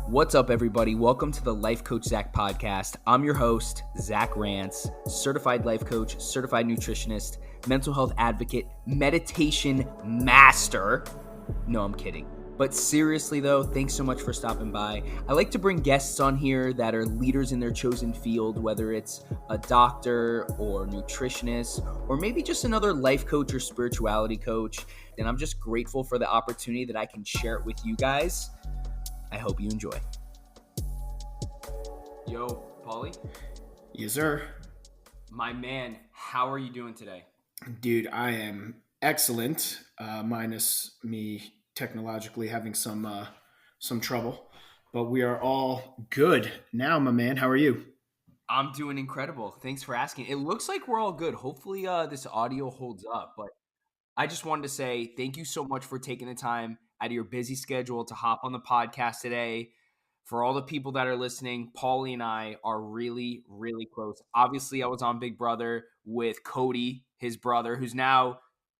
What's up, everybody? Welcome to the Life Coach Zach podcast. I'm your host, Zach Rance, certified life coach, certified nutritionist, mental health advocate, meditation master. No, I'm kidding. But seriously, though, thanks so much for stopping by. I like to bring guests on here that are leaders in their chosen field, whether it's a doctor or nutritionist, or maybe just another life coach or spirituality coach. And I'm just grateful for the opportunity that I can share it with you guys. I hope you enjoy. Yo, Paulie. Yes, sir. My man, how are you doing today? Dude, I am excellent, minus me technologically having some trouble. But we are all good now, my man. How are you? I'm doing incredible. Thanks for asking. It looks like we're all good. Hopefully this audio holds up. But I just wanted to say thank you so much for taking the time out of your busy schedule to hop on the podcast today. For all the people that are listening, Paulie and I are really, really close. Obviously, I was on Big Brother with Cody, his brother, who's now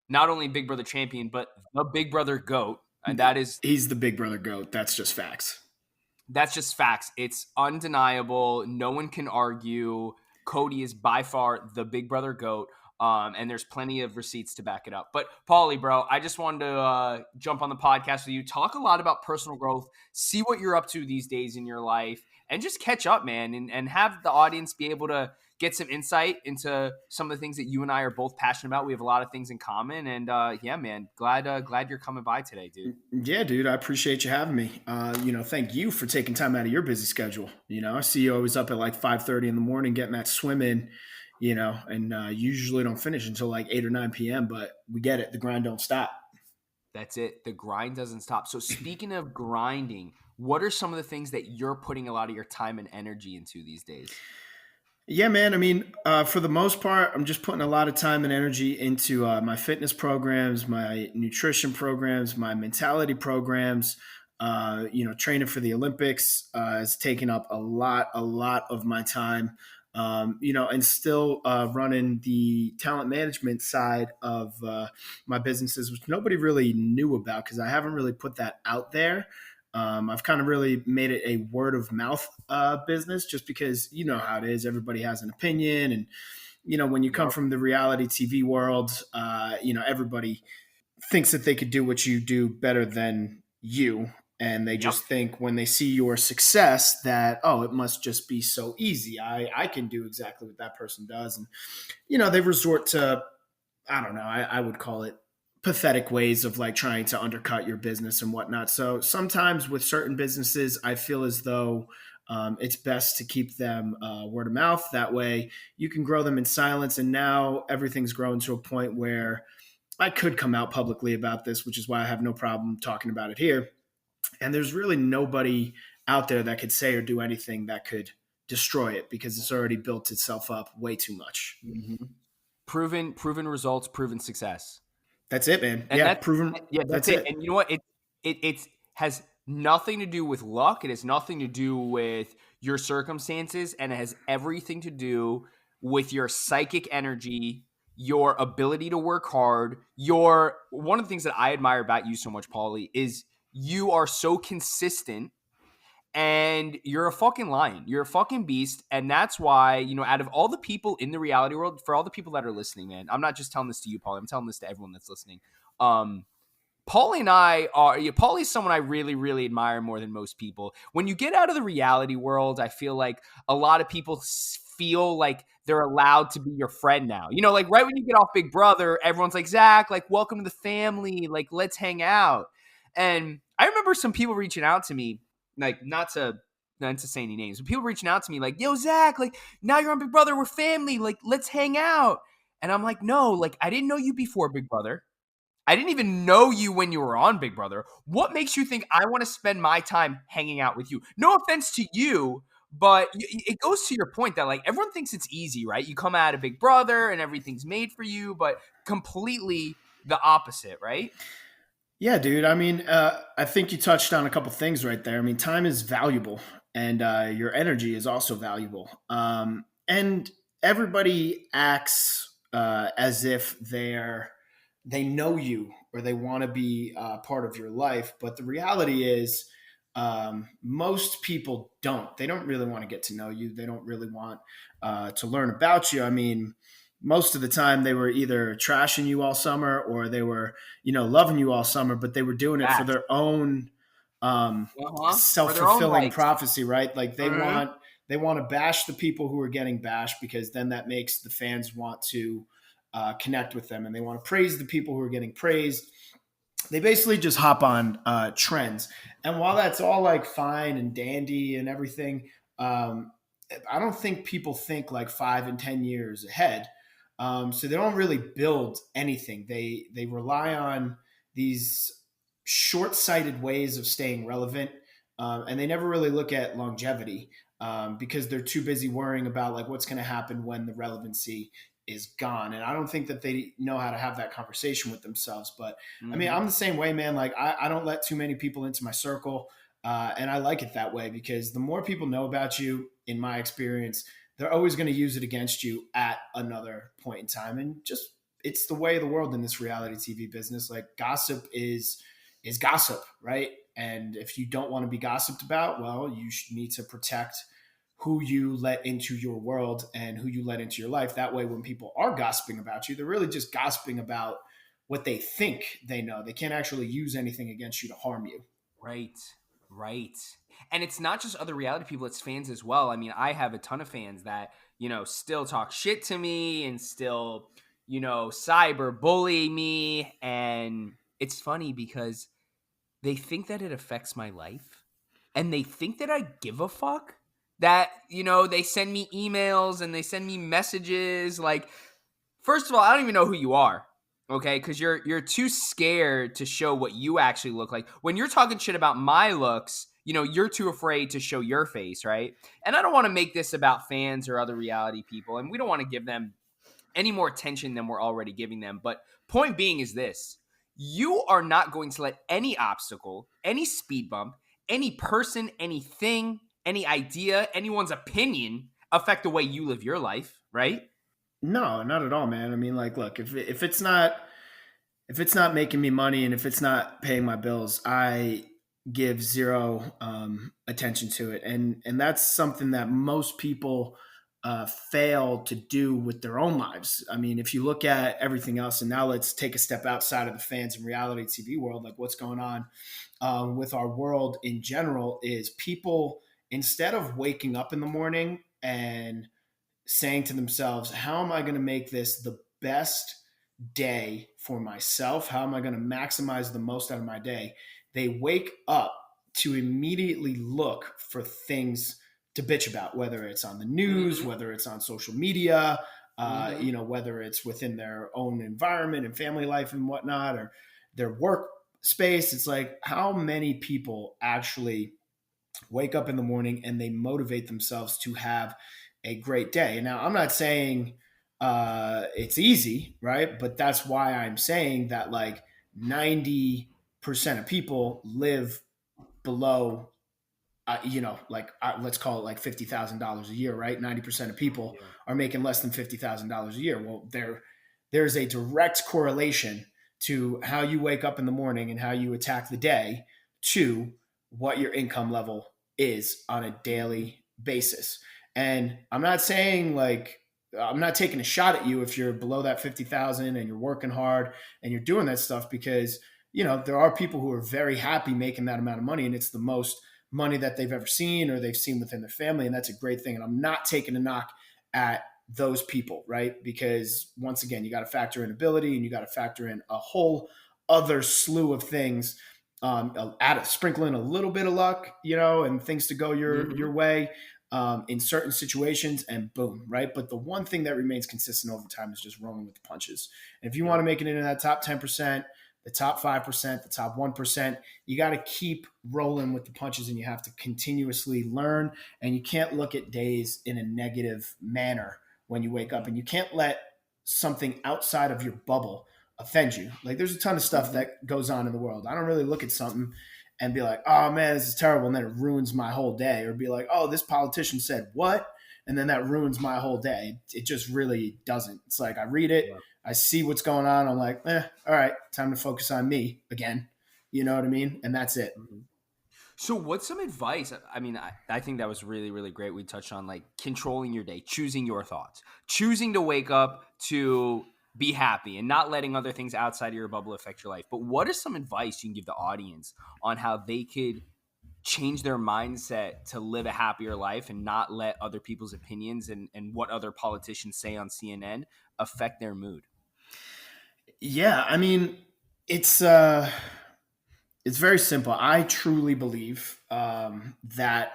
not only Big Brother champion, but the Big Brother GOAT. And He's the Big Brother GOAT. That's just facts. That's just facts. It's undeniable. No one can argue. Cody is by far the Big Brother GOAT. And there's plenty of receipts to back it up. But Paulie, bro, I just wanted to jump on the podcast with you, talk a lot about personal growth, see what you're up to these days in your life, and just catch up, man, and have the audience be able to get some insight into some of the things that you and I are both passionate about. We have a lot of things in common, and yeah, man, glad you're coming by today, dude. Yeah, dude, I appreciate you having me. Thank you for taking time out of your busy schedule. I see you always up at like 5:30 in the morning getting that swim in. And usually don't finish until like 8 or 9 p.m., but we get it. The grind don't stop. That's it. The grind doesn't stop. So speaking of grinding, what are some of the things that you're putting a lot of your time and energy into these days? Yeah, man. I mean, for the most part, I'm just putting a lot of time and energy into my fitness programs, my nutrition programs, my mentality programs. Training for the Olympics has taken up a lot of my time. And still running the talent management side of my businesses, which nobody really knew about because I haven't really put that out there. I've kind of really made it a word of mouth business just because you know how it is. Everybody has an opinion. And, when you come from the reality TV world, everybody thinks that they could do what you do better than you. And they just think when they see your success that, oh, it must just be so easy. I can do exactly what that person does. And, they resort to, I don't know, I would call it pathetic ways of like trying to undercut your business and whatnot. So sometimes with certain businesses, I feel as though it's best to keep them word of mouth. That way you can grow them in silence. And now everything's grown to a point where I could come out publicly about this, which is why I have no problem talking about it here. And there's really nobody out there that could say or do anything that could destroy it because it's already built itself up way too much. Mm-hmm. Proven results, proven success. That's it, man. And yeah, proven. Yeah, that's it. And you know what? It has nothing to do with luck. It has nothing to do with your circumstances, and it has everything to do with your psychic energy, your ability to work hard. One of the things that I admire about you so much, Paulie, is you are so consistent. And you're a fucking lion. You're a fucking beast. And that's why, out of all the people in the reality world, for all the people that are listening, man, I'm not just telling this to you, Paulie. I'm telling this to everyone that's listening. Paulie and Paulie's someone I really, really admire more than most people. When you get out of the reality world, I feel like a lot of people feel like they're allowed to be your friend now. Like right when you get off Big Brother, everyone's like, Zach, like, welcome to the family. Like, let's hang out. And I remember some people reaching out to me, like, not to say any names, but people reaching out to me like, yo, Zach, like, now you're on Big Brother, we're family, like, let's hang out. And I'm like, no, like, I didn't know you before Big Brother. I didn't even know you when you were on Big Brother. What makes you think I want to spend my time hanging out with you? No offense to you, but it goes to your point that, like, everyone thinks it's easy, right? You come out of Big Brother and everything's made for you, but completely the opposite, right? Yeah, dude. I mean, I think you touched on a couple things right there. I mean, time is valuable and your energy is also valuable. And everybody acts as if they know you or they want to be part of your life. But the reality is Most people don't. They don't really want to get to know you. They don't really want to learn about you. I mean, most of the time they were either trashing you all summer or they were, loving you all summer, but they were doing it for Facts. their own For their own self-fulfilling likes. prophecy, right? Like Mhm. they want to bash the people who are getting bashed because then that makes the fans want to connect with them, and they want to praise the people who are getting praised. They basically just hop on trends. And while that's all like fine and dandy and everything, um, I don't think people think like 5 and 10 years ahead. So they don't really build anything. They rely on these short sighted ways of staying relevant, and they never really look at longevity because they're too busy worrying about like what's going to happen when the relevancy is gone. And I don't think that they know how to have that conversation with themselves. But I mean, I'm Mhm. the same way, man. Like I don't let too many people into my circle. And I like it that way because the more people know about you, in my experience, they're always going to use it against you at another point in time. And just it's the way of the world in this reality TV business. Like gossip is gossip, right? And if you don't want to be gossiped about, well, you need to protect who you let into your world and who you let into your life. That way, when people are gossiping about you, they're really just gossiping about what they think they know. They can't actually use anything against you to harm you. Right. Right. And it's not just other reality people, it's fans as well. I mean, I have a ton of fans that, still talk shit to me and still, cyber bully me. And it's funny because they think that it affects my life and they think that I give a fuck. That, they send me emails and they send me messages like, first of all, I don't even know who you are. Okay, because you're too scared to show what you actually look like. When you're talking shit about my looks, you're too afraid to show your face, right? And I don't want to make this about fans or other reality people, and we don't want to give them any more attention than we're already giving them. But point being is this: you are not going to let any obstacle, any speed bump, any person, anything, any idea, anyone's opinion affect the way you live your life, right? No, not at all, man. I mean, like, look, if it's not making me money and if it's not paying my bills, I give zero attention to it, and that's something that most people fail to do with their own lives. I mean, if you look at everything else, and now let's take a step outside of the fans and reality TV world, like what's going on with our world in general, is people instead of waking up in the morning and saying to themselves, how am I going to make this the best day for myself? How am I going to maximize the most out of my day? They wake up to immediately look for things to bitch about, whether it's on the news, Mm-hmm. whether it's on social media, Mm-hmm. whether it's within their own environment and family life and whatnot, or their work space. It's like how many people actually wake up in the morning and they motivate themselves to have a great day. And now I'm not saying it's easy, right? But that's why I'm saying that like 90% of people live below, let's call it like $50,000 a year, right? 90% of people Yeah. are making less than $50,000 a year. Well, there's a direct correlation to how you wake up in the morning and how you attack the day to what your income level is on a Mm-hmm. daily basis. And I'm not saying like I'm not taking a shot at you if you're below that 50,000 and you're working hard and you're doing that stuff because there are people who are very happy making that amount of money and it's the most money that they've ever seen or they've seen within their family, and that's a great thing. And I'm not taking a knock at those people, right? Because once again, you got to factor in ability and you got to factor in a whole other slew of things. Sprinkle in a little bit of luck, and things to go your Mm-hmm. way in certain situations, and boom, right? But the one thing that remains consistent over time is just rolling with the punches. And if you want Yep. to make it into that top 10%, the top 5%, the top 1%, you got to keep rolling with the punches and you have to continuously learn. And you can't look at days in a negative manner when you wake up. And you can't let something outside of your bubble offend you. Like there's a ton of stuff Mm-hmm. that goes on in the world. I don't really look at something and be like, oh man, this is terrible. And then it ruins my whole day. Or be like, oh, this politician said what? And then that ruins my whole day. It just really doesn't. It's like I read it, Yep. I see what's going on. I'm like, all right, time to focus on me again. You know what I mean? And that's it. Mm-hmm. So, what's some advice? I mean, I think that was really, really great. We touched on like controlling your day, choosing your thoughts, choosing to wake up to be happy and not letting other things outside of your bubble affect your life. But what is some advice you can give the audience on how they could change their mindset to live a happier life and not let other people's opinions and what other politicians say on CNN affect their mood? Yeah, I mean, it's uh, it's very simple. I truly believe that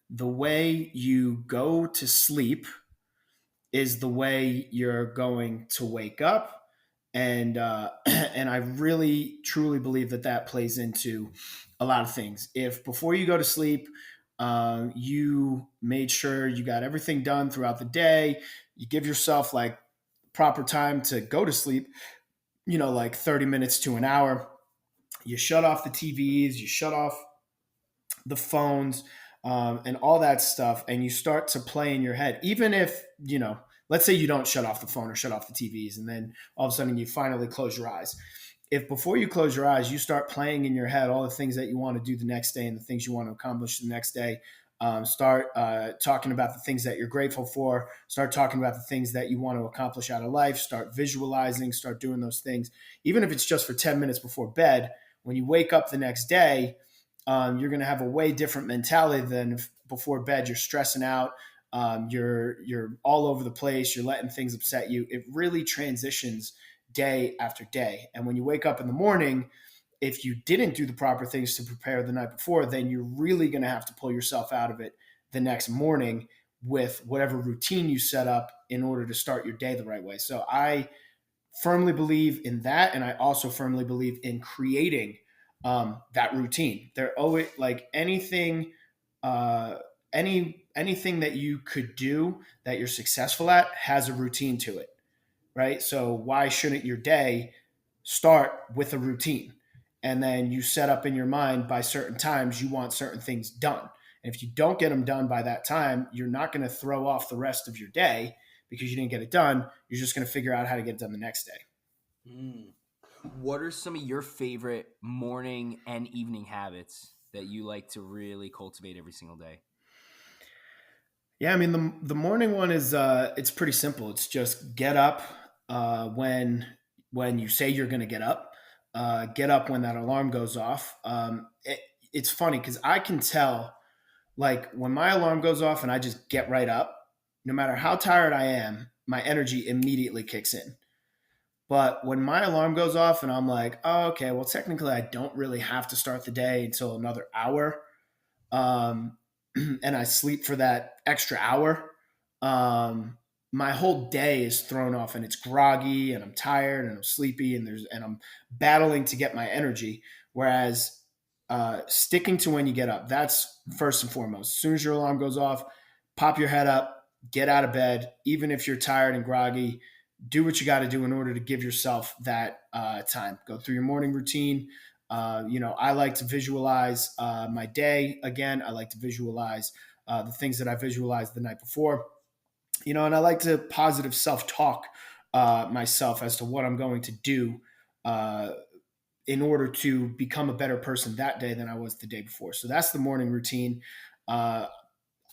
the way you go to sleep is the way you're going to wake up, and and I really truly believe that that plays into a lot of things. If before you go to sleep, you made sure you got everything done throughout the day, you give yourself like proper time to go to sleep, like 30 minutes to an hour. You shut off the TVs, you shut off the phones, and all that stuff, and you start to play in your head. Even if, let's say you don't shut off the phone or shut off the TVs, and then all of a sudden you finally close your eyes. If before you close your eyes, you start playing in your head all the things that you want to do the next day and the things you want to accomplish the next day, start talking about the things that you're grateful for, start talking about the things that you want to accomplish out of life, start visualizing, start doing those things, even if it's just for 10 minutes before bed. When you wake up the next day, you're going to have a way different mentality than if before bed you're stressing out, you're all over the place, you're letting things upset you. It really transitions day after day. And when you wake up in the morning, if you didn't do the proper things to prepare the night before, then you're really going to have to pull yourself out of it the next morning with whatever routine you set up in order to start your day the right way. So I firmly believe in that, and I also firmly believe in creating that routine. They're always like anything, uh, anything that you could do that you're successful at has a routine to it, right? So why shouldn't your day start with a routine? And then you set up in your mind by certain times you want certain things done. And if you don't get them done by that time, you're not going to throw off the rest of your day because you didn't get it done. You're just going to figure out how to get it done the next day. Mm. What are some of your favorite morning and evening habits that you like to really cultivate every single day? Yeah, I mean the morning one is it's pretty simple. It's just get up when you say you're going to get up. Get up when that alarm goes off. It's funny because I can tell like when my alarm goes off and I just get right up. No matter how tired I am, my energy immediately kicks in. But when my alarm goes off and I'm like, oh, okay, well technically I don't really have to start the day until another hour, um, and I sleep for that extra hour, um, my whole day is thrown off and it's groggy and I'm tired and I'm sleepy and I'm battling to get my energy. Whereas sticking to when you get up, that's first and foremost. As soon as your alarm goes off, pop your head up, get out of bed, even if you're tired and groggy. Do what you got to do in order to give yourself that time. Go through your morning routine. I like to visualize my day. Again, I like to visualize the things that I visualized the night before. And I like to positive self talk myself as to what I'm going to do uh, in order to become a better person that day than I was the day before. So that's the morning routine. Uh,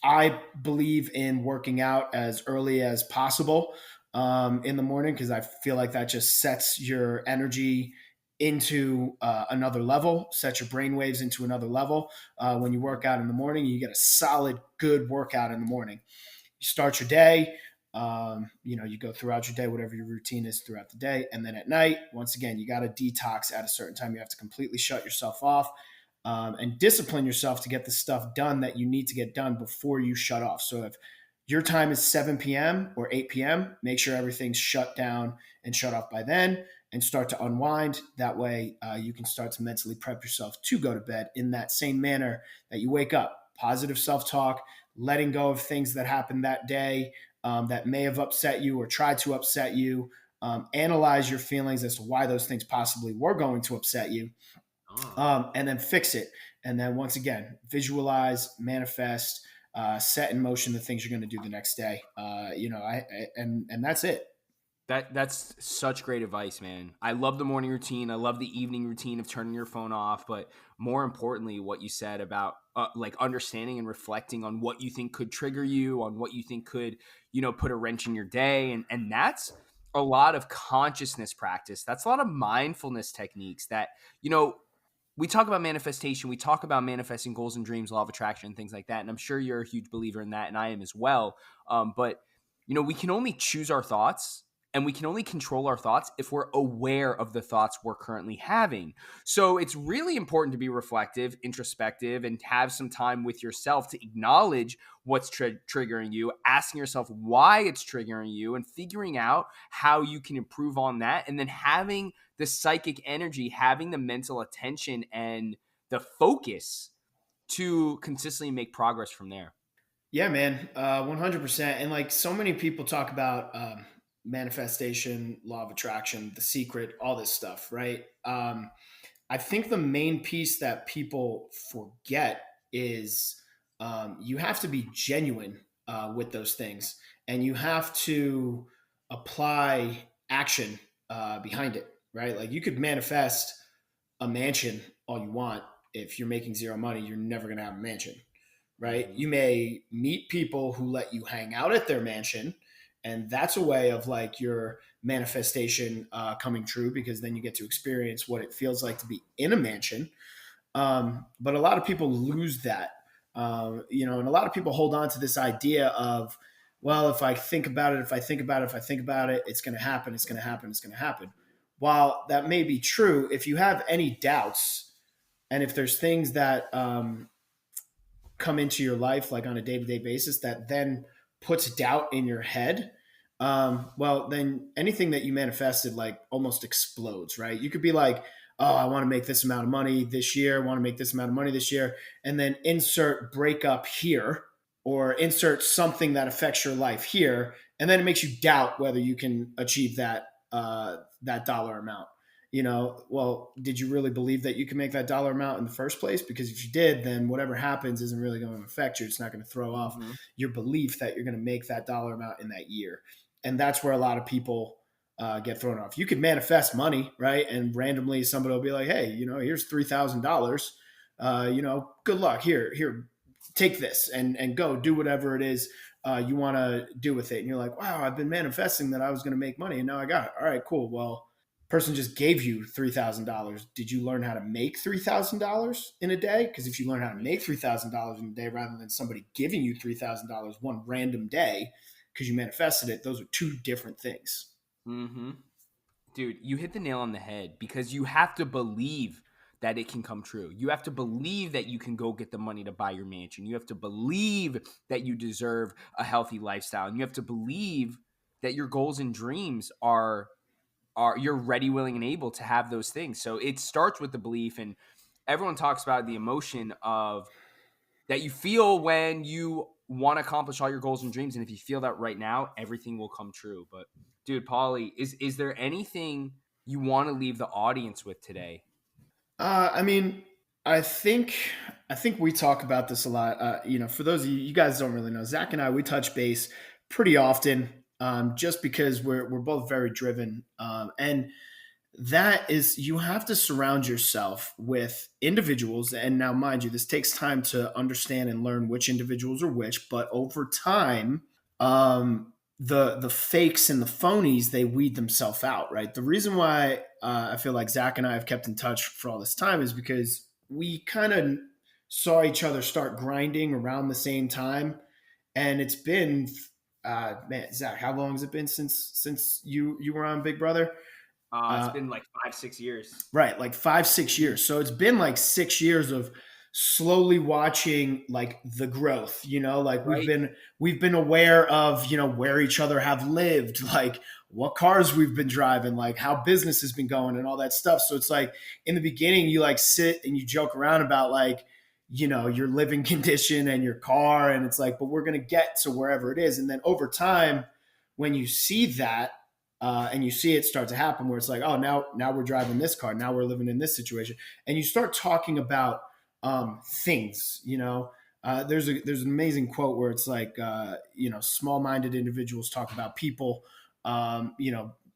I believe in working out as early as possible in the morning because I feel like that just sets your energy into another level, sets your brain waves into another level. When you work out in the morning, you get a solid, good workout in the morning. You start your day. You go throughout your day, whatever your routine is throughout the day. And then at night, once again, you got to detox at a certain time. You have to completely shut yourself off and discipline yourself to get the stuff done that you need to get done before you shut off. So if your time is 7 p.m. or 8 p.m., make sure everything's shut down and shut off by then and start to unwind. That way, you can start to mentally prep yourself to go to bed in that same manner that you wake up. Positive self talk, letting go of things that happened that day that may have upset you or tried to upset you. Analyze your feelings as to why those things possibly were going to upset you, Oh. and then fix it. And then once again, visualize, manifest, set in motion the things you're going to do the next day. And that's it. That's such great advice, man. I love the morning routine. I love the evening routine of turning your phone off, but more importantly, what you said about like understanding and reflecting on what you think could trigger you, on what you think could, put a wrench in your day, and that's a lot of consciousness practice. That's a lot of mindfulness techniques that we talk about manifestation. We talk about manifesting goals and dreams, law of attraction, things like that. And I'm sure you're a huge believer in that, and I am as well. But we can only choose our thoughts, and we can only control our thoughts if we're aware of the thoughts we're currently having. So it's really important to be reflective, introspective, and have some time with yourself to acknowledge what's triggering you, asking yourself why it's triggering you, and figuring out how you can improve on that. And then having the psychic energy, having the mental attention and the focus to consistently make progress from there. Yeah, man, 100%. And like so many people talk about manifestation, law of attraction, the secret, all this stuff, right? I think the main piece that people forget is you have to be genuine with those things, and you have to apply action behind it, right? Like you could manifest a mansion all you want. If you're making zero money, you're never going to have a mansion, right? Mm-hmm. You may meet people who let you hang out at their mansion, and that's a way of like your manifestation coming true, because then you get to experience what it feels like to be in a mansion. But a lot of people lose that, and a lot of people hold on to this idea of, well, if I think about it, if I think about it, if I think about it, it's going to happen, it's going to happen, it's going to happen. While that may be true, if you have any doubts, and if there's things that come into your life like on a day-to-day basis that then puts doubt in your head, well, then anything that you manifested like almost explodes, right? You could be like, oh, I want to make this amount of money this year, I want to make this amount of money this year, and then insert breakup here, or insert something that affects your life here, and then it makes you doubt whether you can achieve that dollar amount. Well, did you really believe that you can make that dollar amount in the first place? Because if you did, then whatever happens isn't really going to affect you. It's not going to throw off Mm-hmm. your belief that you're going to make that dollar amount in that year. And that's where a lot of people get thrown off. You could manifest money, right? And randomly somebody will be like, hey, here's $3,000. Good luck. Here, take this and go do whatever it is you want to do with it. And you're like, wow, I've been manifesting that I was going to make money, and now I got it. All right, cool. Well, person just gave you $3,000. Did you learn how to make $3,000 in a day? Because if you learn how to make $3,000 in a day rather than somebody giving you $3,000 one random day because you manifested it, those are two different things. Mm-hmm. Dude, you hit the nail on the head, because you have to believe that it can come true. You have to believe that you can go get the money to buy your mansion. You have to believe that you deserve a healthy lifestyle. And you have to believe that your goals and dreams are you're ready, willing, and able to have those things. So it starts with the belief, and everyone talks about the emotion of that you feel when you want to accomplish all your goals and dreams. And if you feel that right now, everything will come true. But dude, Paulie, is there anything you want to leave the audience with today? I mean, I think I think we talk about this a lot. For those of you, you guys don't really know, Zach and I, we touch base pretty often, just because we're both very driven, and that is, you have to surround yourself with individuals. And now, mind you, this takes time to understand and learn which individuals are which, but over time, the fakes and the phonies, they weed themselves out, right? The reason why I feel like Zach and I have kept in touch for all this time is because we kind of saw each other start grinding around the same time. And it's been, man, Zach, how long has it been since you were on Big Brother? It's Uh, been like 5, 6 years. Right, like 5, 6 years. So it's been like 6 years of slowly watching like the growth. Like we've Right? been we've been aware of where each other have lived, like what cars we've been driving, like how business has been going, and all that stuff. So it's like in the beginning, you like sit and you joke around about like your living condition and your car, and it's like, but we're gonna get to wherever it is, and then over time, when you see that and you see it start to happen where it's like, oh, now we're driving this car, now we're living in this situation, and you start talking about things. There's an amazing quote where it's like, small-minded individuals talk about people,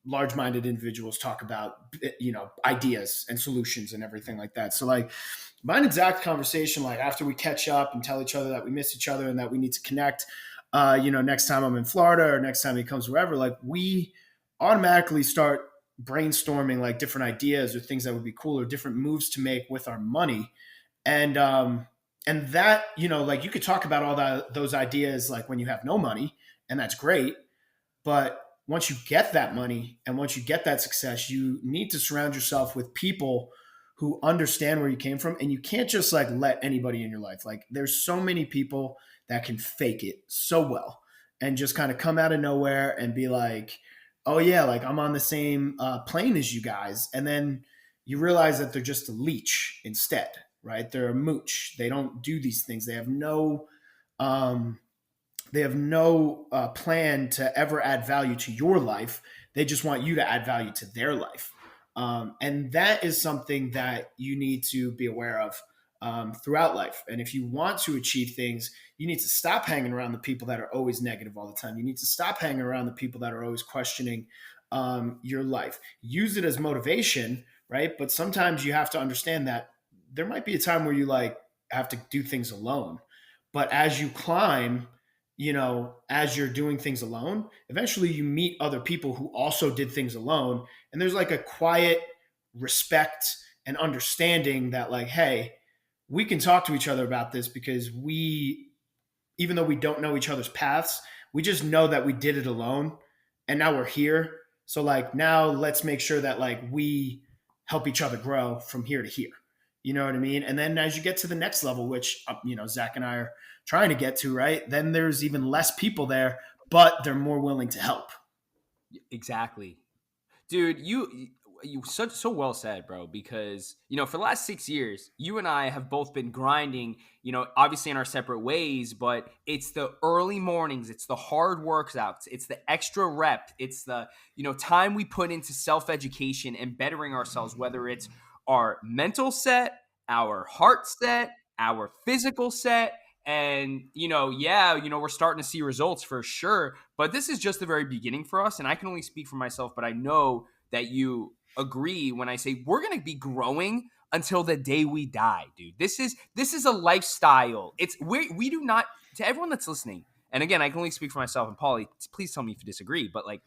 large-minded individuals talk about, ideas and solutions and everything like that. So like mine exact conversation, like after we catch up and tell each other that we miss each other and that we need to connect, next time I'm in Florida or next time he comes wherever, like we automatically start brainstorming like different ideas or things that would be cool or different moves to make with our money. And that, like you could talk about all those ideas like when you have no money, and that's great. But once you get that money and once you get that success, you need to surround yourself with people who understand where you came from. And you can't just like let anybody in your life. Like there's so many people that can fake it so well and just kind of come out of nowhere and be like, oh yeah, like I'm on the same plane as you guys. And then you realize that they're just a leech instead, right? They're a mooch. They don't do these things. Um, they have no plan to ever add value to your life. They just want you to add value to their life. And that is something that you need to be aware of throughout life. And if you want to achieve things, you need to stop hanging around the people that are always negative all the time. You need to stop hanging around the people that are always questioning your life. Use it as motivation, right? But sometimes you have to understand that there might be a time where you like have to do things alone. But as you climb, as you're doing things alone, eventually you meet other people who also did things alone. And there's like a quiet respect and understanding that, like, hey, we can talk to each other about this because even though we don't know each other's paths, we just know that we did it alone and now we're here. So, like, now let's make sure that, like, we help each other grow from here to here. You know what I mean? And then as you get to the next level, which, Zach and I are trying to get to, right? Then there's even less people there, but they're more willing to help. Exactly. Dude, you so well said, bro, because for the last 6 years you and I have both been grinding, obviously in our separate ways, but it's the early mornings, it's the hard workouts, it's the extra rep, it's the time we put into self-education and bettering ourselves, whether it's our mental set, our heart set, our physical set. And we're starting to see results for sure, but this is just the very beginning for us. And I can only speak for myself, but I know that you agree when I say we're going to be growing until the day we die, dude. This is a lifestyle. We do not, to everyone that's listening. And again, I can only speak for myself, and Paulie, please tell me if you disagree, but like,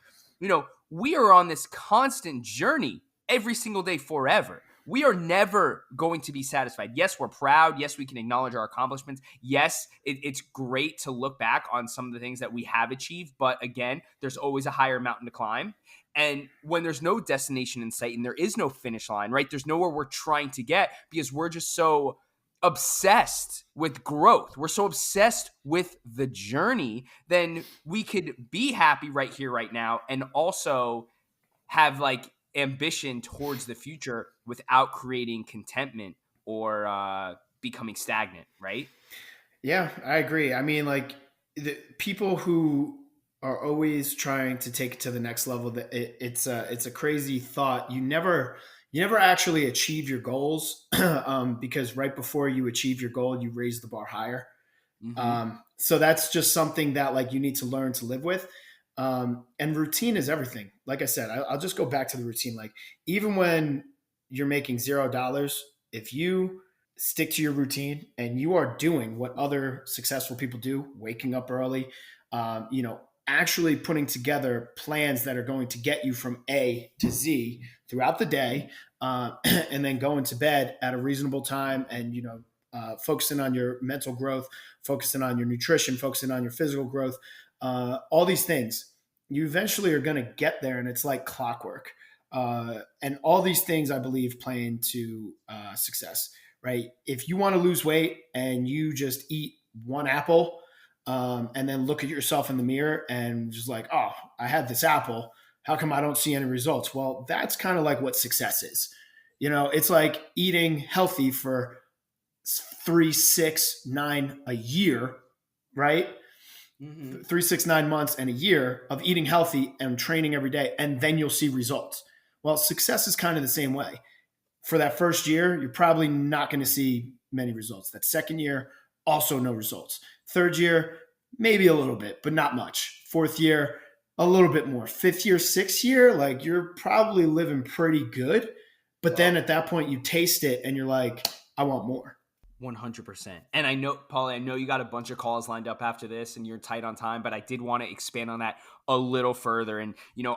we are on this constant journey every single day forever. We are never going to be satisfied. Yes, we're proud. Yes, we can acknowledge our accomplishments. Yes, it's great to look back on some of the things that we have achieved. But again, there's always a higher mountain to climb. And when there's no destination in sight and there is no finish line, right? There's nowhere we're trying to get because we're just so obsessed with growth. We're so obsessed with the journey, then we could be happy right here, right now, and also have like ambition towards the future without creating contentment or becoming stagnant, right? Yeah, I agree. I mean, like the people who are always trying to take it to the next level, that it's a crazy thought. You never actually achieve your goals because right before you achieve your goal, you raise the bar higher. Mm-hmm. So that's just something that like you need to learn to live with. And routine is everything. Like I said, I'll just go back to the routine. Like even when you're making $0, if you stick to your routine and you are doing what other successful people do, waking up early, actually putting together plans that are going to get you from A to Z throughout the day, and then going to bed at a reasonable time, and focusing on your mental growth, focusing on your nutrition, focusing on your physical growth, all these things, you eventually are going to get there, and it's like clockwork. And all these things, I believe, play into success, right? If you want to lose weight and you just eat one apple, and then look at yourself in the mirror and just like, oh, I had this apple. How come I don't see any results? Well, that's kind of like what success is. It's like eating healthy for 3, 6, 9 a year, right? Mm-hmm. 3, 6, 9 months and a year of eating healthy and training every day, and then you'll see results. Well, success is kind of the same way. For that first year, you're probably not going to see many results. That second year, also no results. Third year, maybe a little bit, but not much. Fourth year, a little bit more. Fifth year, sixth year, like you're probably living pretty good. But then at that point, you taste it and you're like, I want more. 100%. And I know, Paulie, I know you got a bunch of calls lined up after this and you're tight on time, but I did want to expand on that a little further. And,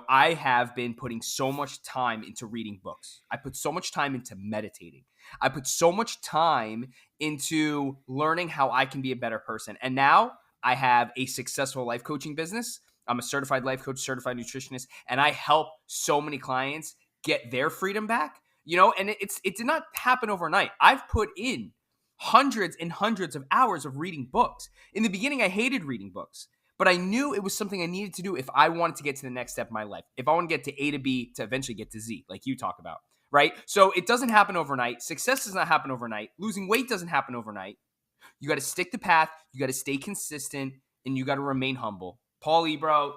I have been putting so much time into reading books. I put so much time into meditating. I put so much time into learning how I can be a better person. And now I have a successful life coaching business. I'm a certified life coach, certified nutritionist, and I help so many clients get their freedom back. And it did not happen overnight. I've put in hundreds and hundreds of hours of reading books. In the beginning, I hated reading books, but I knew it was something I needed to do if I wanted to get to the next step of my life. If I want to get to A to B to eventually get to Z, like you talk about, right? So it doesn't happen overnight. Success does not happen overnight. Losing weight doesn't happen overnight. You got to stick to path. You got to stay consistent, and you got to remain humble. Paulie, bro,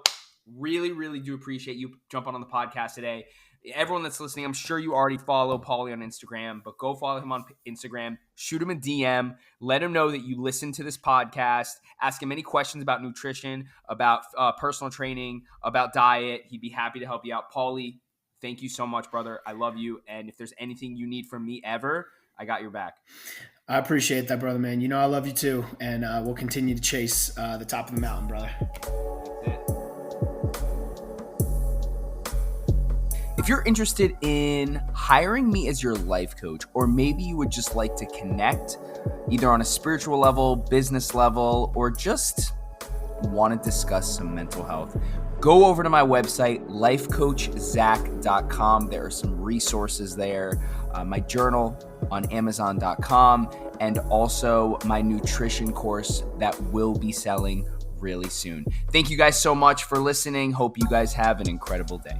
really, really do appreciate you jumping on the podcast today. Everyone that's listening, I'm sure you already follow Paulie on Instagram, but go follow him on Instagram. Shoot him a DM. Let him know that you listen to this podcast. Ask him any questions about nutrition, about personal training, about diet. He'd be happy to help you out. Paulie, thank you so much, brother. I love you. And if there's anything you need from me ever, I got your back. I appreciate that, brother, man. I love you too. And we'll continue to chase the top of the mountain, brother. If you're interested in hiring me as your life coach, or maybe you would just like to connect either on a spiritual level, business level, or just want to discuss some mental health, go over to my website, lifecoachzach.com. There are some resources there, my journal on amazon.com, and also my nutrition course that will be selling really soon. Thank you guys so much for listening. Hope you guys have an incredible day.